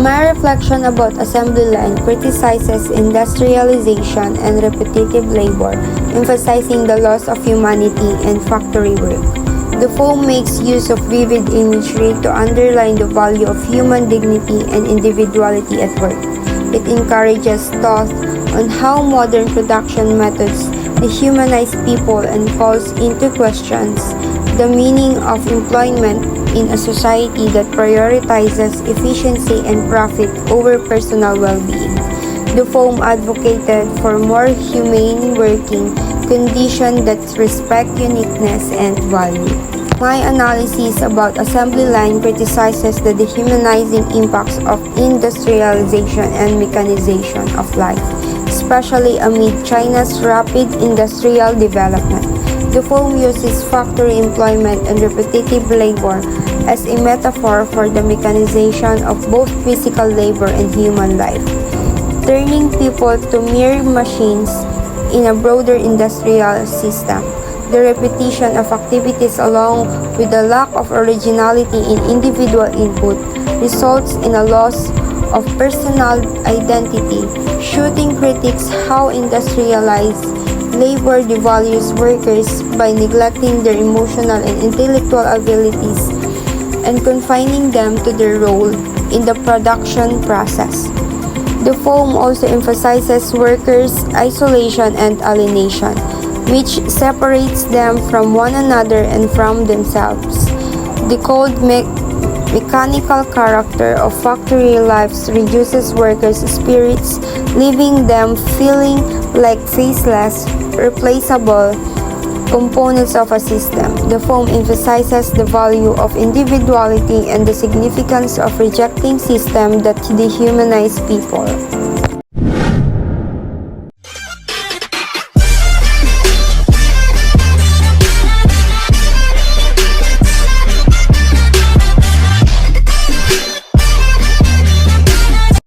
My reflection about assembly line criticizes industrialization and repetitive labor, emphasizing the loss of humanity in factory work. The film makes use of vivid imagery to underline the value of human dignity and individuality at work. It encourages thought on how modern production methods dehumanize people and calls into questions the meaning of employment in a society that prioritizes efficiency and profit over personal well-being. The film advocated for more humane working conditions that respect uniqueness and value. My analysis about assembly line criticizes the dehumanizing impacts of industrialization and mechanization of life, especially amid China's rapid industrial development. The film uses factory employment and repetitive labor as a metaphor for the mechanization of both physical labor and human life, turning people to mere machines in a broader industrial system. The repetition of activities along with the lack of originality in individual input results in a loss of personal identity, shooting critics how industrialized labor devalues workers by neglecting their emotional and intellectual abilities and confining them to their role in the production process. The film also emphasizes workers' isolation and alienation, which separates them from one another and from themselves. The cold mechanical character of factory lives reduces workers' spirits, leaving them feeling like faceless, replaceable components of a system. The film emphasizes the value of individuality and the significance of rejecting systems that dehumanize people.